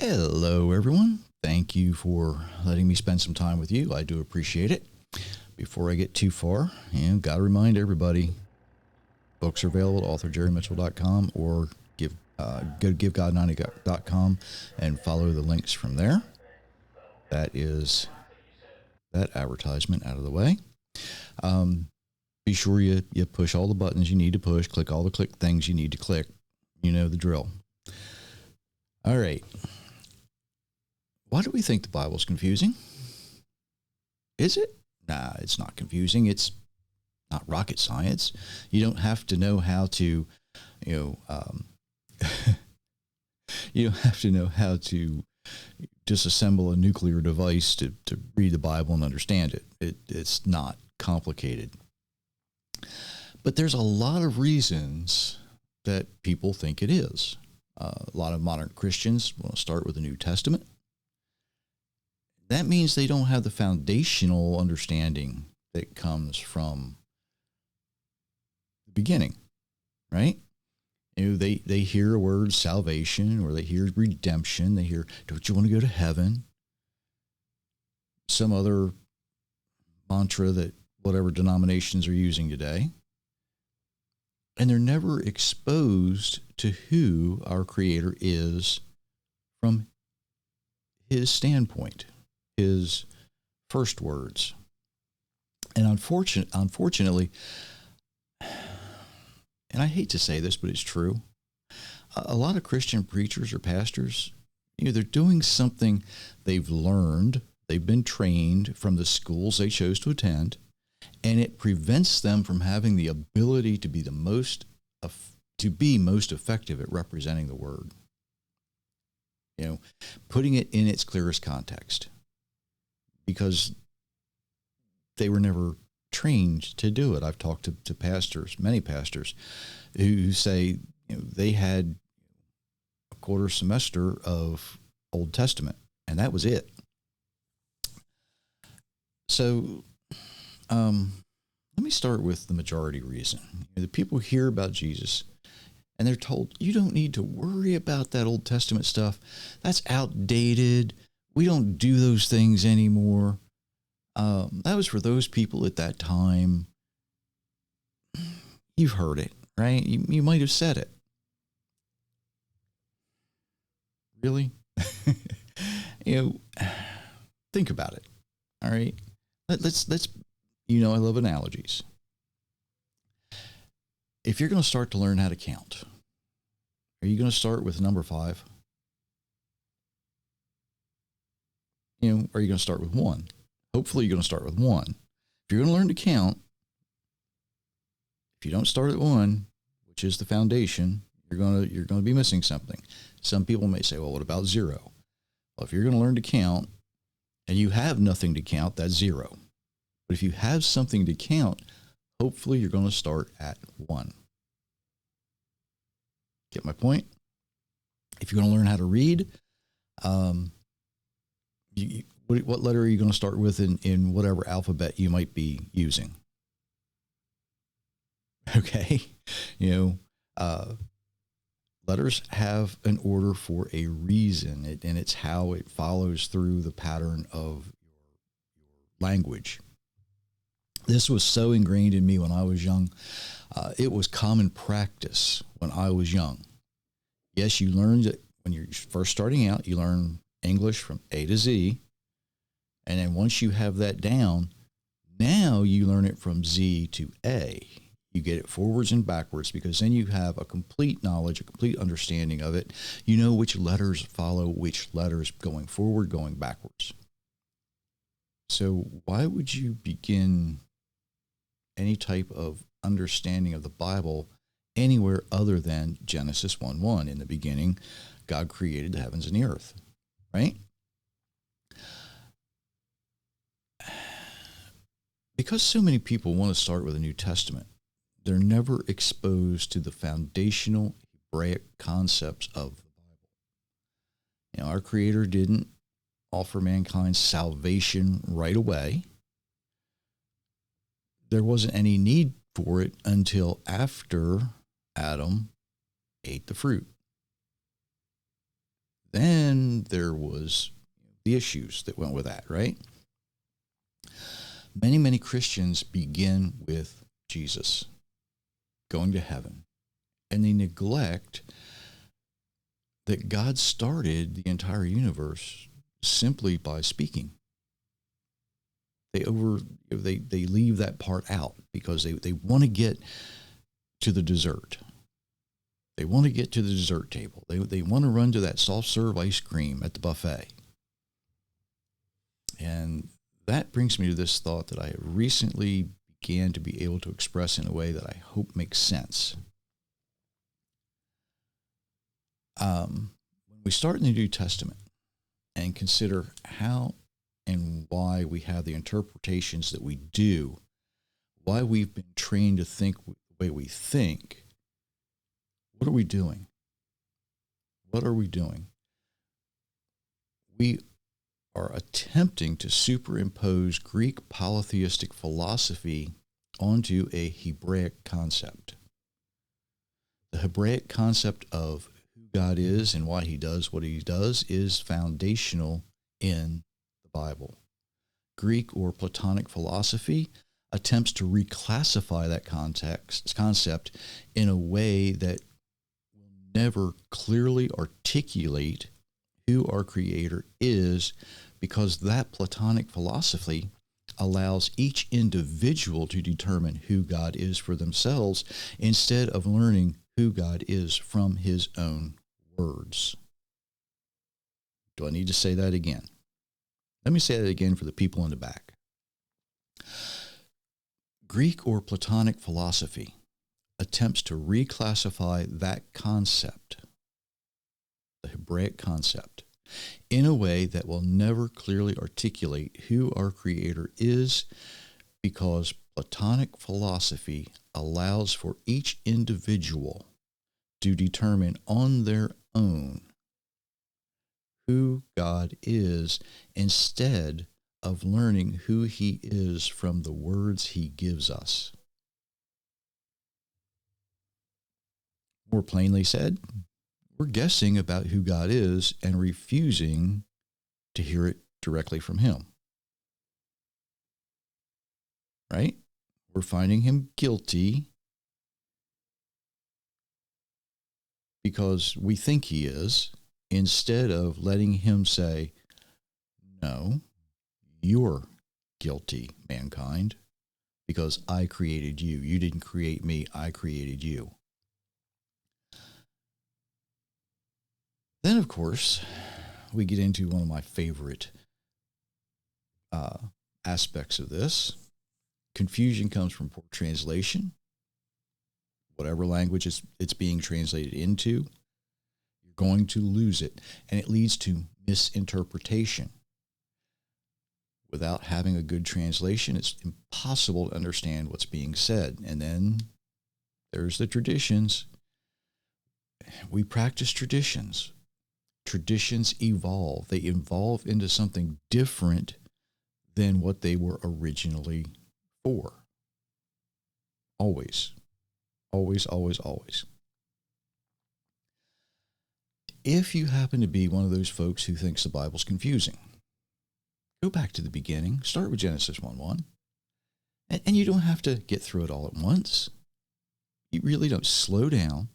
Hello, everyone. Thank you for letting me spend some time with you. I do appreciate it. Before I get too far, got to remind everybody, books are available at authorjerrymitchell.com or go to givegod90.com and follow the links from there. That is that advertisement out of the way. Be sure you push all the buttons you need to push, click all the things you need to click. You know the drill. All right. Why do we think the Bible's confusing? Is it? Nah, it's not confusing. It's not rocket science. You don't have to know how to, you don't have to know how to disassemble a nuclear device to read the Bible and understand it. It's not complicated. But there's a lot of reasons that people think it is. A lot of modern Christians want to start with the New Testament. That means they don't have the foundational understanding that comes from the beginning, right? They hear a word salvation, or they hear redemption. They hear, don't you want to go to heaven? Some other mantra that whatever denominations are using today. And they're never exposed to who our Creator is from his standpoint, his first words. And unfortunately, and I hate to say this, but it's true, a lot of Christian preachers or pastors, they're doing something they've learned, they've been trained from the schools they chose to attend, and it prevents them from having the ability to be most effective at representing the word. Putting it in its clearest context, because they were never trained to do it. I've talked to pastors, many pastors, who say they had a quarter semester of Old Testament, and that was it. So let me start with the majority reason. The people hear about Jesus, and they're told, you don't need to worry about that Old Testament stuff. That's outdated. We don't do those things anymore. That was for those people at that time. You've heard it, right? You might have said it. Really? Think about it. All right. Let's I love analogies. If you're going to start to learn how to count, are you going to start with number 5? Are you going to start with 1? Hopefully you're going to start with 1. If you're going to learn to count, if you don't start at 1, which is the foundation, you're going to be missing something. Some people may say, well, what about 0? Well, if you're going to learn to count and you have nothing to count, that's 0. But if you have something to count, hopefully you're going to start at 1. Get my point? If you're going to learn how to read, what letter are you going to start with in whatever alphabet you might be using? Okay. Letters have an order for a reason, and it's how it follows through the pattern of your language. This was so ingrained in me when I was young. It was common practice when I was young. Yes, you learned it when you're first starting out. You learn English from A to Z. And then once you have that down, now you learn it from Z to A. You get it forwards and backwards, because then you have a complete knowledge, a complete understanding of it. You know which letters follow which letters going forward, going backwards. So why would you begin any type of understanding of the Bible anywhere other than Genesis 1:1? In the beginning, God created the heavens and the earth, right? Because so many people want to start with the New Testament, they're never exposed to the foundational Hebraic concepts of the Bible. Our Creator didn't offer mankind salvation right away. There wasn't any need for it until after Adam ate the fruit. Then then there was the issues that went with that, right? Many, many Christians begin with Jesus going to heaven, and they neglect that God started the entire universe simply by speaking. They leave that part out because they want to get to the dessert. They want to get to the dessert table. They want to run to that soft serve ice cream at the buffet. And that brings me to this thought that I recently began to be able to express in a way that I hope makes sense. When we start in the New Testament and consider how and why we have the interpretations that we do, why we've been trained to think the way we think, what are we doing? What are we doing? We are attempting to superimpose Greek polytheistic philosophy onto a Hebraic concept. The Hebraic concept of who God is and why he does what he does is foundational in the Bible. Greek or Platonic philosophy attempts to reclassify that concept in a way that will never clearly articulate who our Creator is, because that Platonic philosophy allows each individual to determine who God is for themselves instead of learning who God is from his own words. Do I need to say that again? Let me say that again for the people in the back. Greek or Platonic philosophy attempts to reclassify that concept, the Hebraic concept, in a way that will never clearly articulate who our Creator is, because Platonic philosophy allows for each individual to determine on their own who God is instead of learning who he is from the words he gives us. More plainly said, we're guessing about who God is and refusing to hear it directly from him. Right? We're finding him guilty because we think he is, instead of letting him say, no, you're guilty, mankind, because I created you. You didn't create me. I created you. Then, of course, we get into one of my favorite aspects of this. Confusion comes from poor translation. Whatever language it's being translated into, you're going to lose it. And it leads to misinterpretation. Without having a good translation, it's impossible to understand what's being said. And then there's the traditions. We practice traditions. Traditions evolve. They evolve into something different than what they were originally for. Always. Always, always, always. If you happen to be one of those folks who thinks the Bible's confusing, go back to the beginning. Start with Genesis 1:1. And you don't have to get through it all at once. You really don't. Slow down.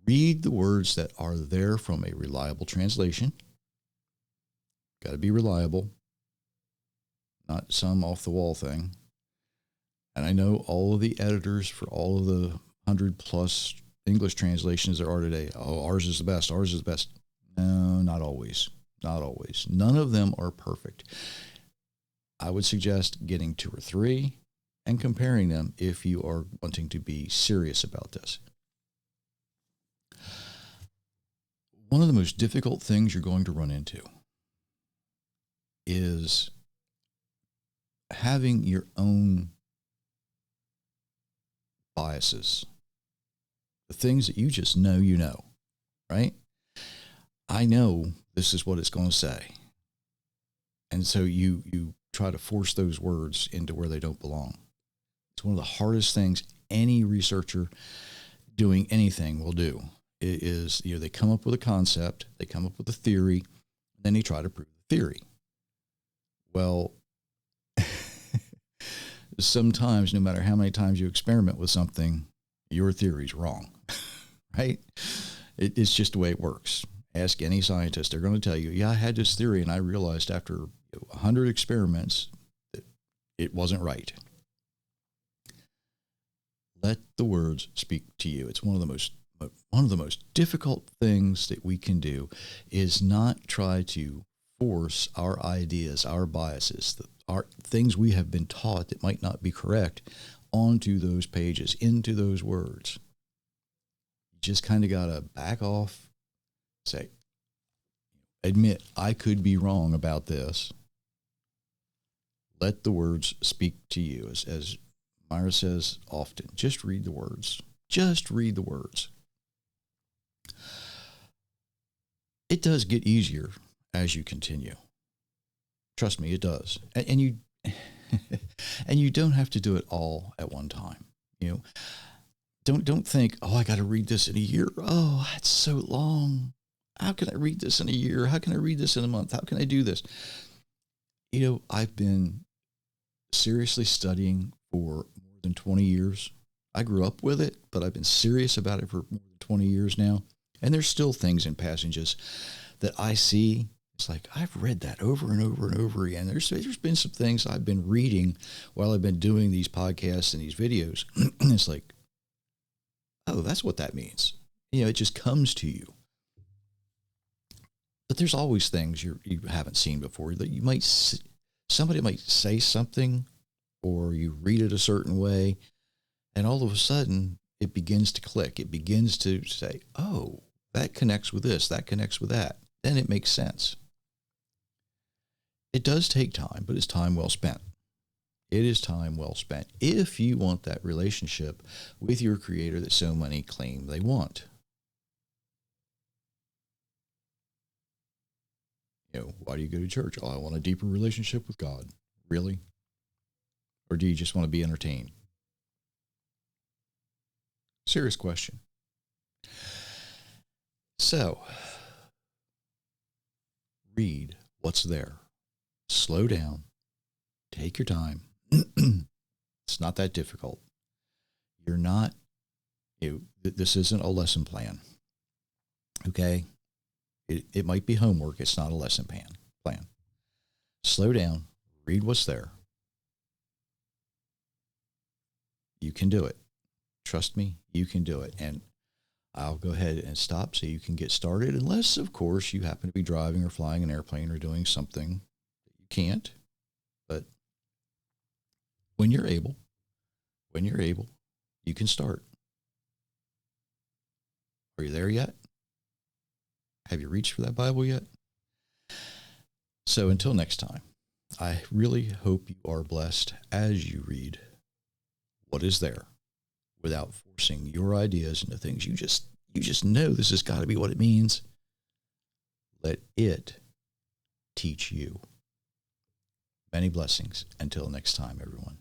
Read the words that are there from a reliable translation. Got to be reliable, not some off-the-wall thing. And I know all of the editors for all of the 100-plus English translations there are today. Oh, ours is the best. Ours is the best. No, not always. Not always. None of them are perfect. I would suggest getting 2 or 3 and comparing them if you are wanting to be serious about this. One of the most difficult things you're going to run into is having your own biases, the things that you just know you know, right? I know this is what it's going to say. And so you try to force those words into where they don't belong. It's one of the hardest things any researcher doing anything will do. It is, they come up with a concept, they come up with a theory, Then you try to prove the theory. Well, sometimes, no matter how many times you experiment with something, your theory's wrong, right? It's just the way it works. Ask any scientist. They're going to tell you, yeah, I had this theory, and I realized after 100 experiments that it wasn't right. Let the words speak to you. It's one of the most difficult things that we can do is not try to force our ideas, our biases, our things we have been taught that might not be correct onto those pages, into those words. You just kind of got to back off, say, admit, I could be wrong about this. Let the words speak to you. As Myra says often, just read the words. Just read the words. It does get easier as you continue. Trust me, it does. And you and you don't have to do it all at one time. You know, don't think, oh, I got to read this in a year. Oh, that's so long. How can I read this in a year? How can I read this in a month? How can I do this? You know, I've been seriously studying for more than 20 years. I grew up with it, but I've been serious about it for more than 20 years now. And there's still things in passages that I see. It's like, I've read that over and over and over again. There's been some things I've been reading while I've been doing these podcasts and these videos. And it's like, oh, that's what that means. You know, it just comes to you. But there's always things you haven't seen before that you might see. Somebody might say something, or you read it a certain way, and all of a sudden it begins to click. It begins to say, oh, that connects with this, that connects with that. Then it makes sense. It does take time, but it's time well spent. It is time well spent if you want that relationship with your Creator that so many claim they want. You know, why do you go to church? Oh, I want a deeper relationship with God. Really? Or do you just want to be entertained? Serious question. So, read what's there. Slow down. Take your time. It's not that difficult. You're not, this isn't a lesson plan. Okay? It might be homework. It's not a lesson plan. Slow down. Read what's there. You can do it. Trust me, you can do it. And I'll go ahead and stop so you can get started, unless, of course, you happen to be driving or flying an airplane or doing something that you can't. But when you're able, you can start. Are you there yet? Have you reached for that Bible yet? So until next time, I really hope you are blessed as you read what is there without forcing your ideas into things you just know this has got to be what it means. Let it teach you. Many blessings. Until next time, everyone.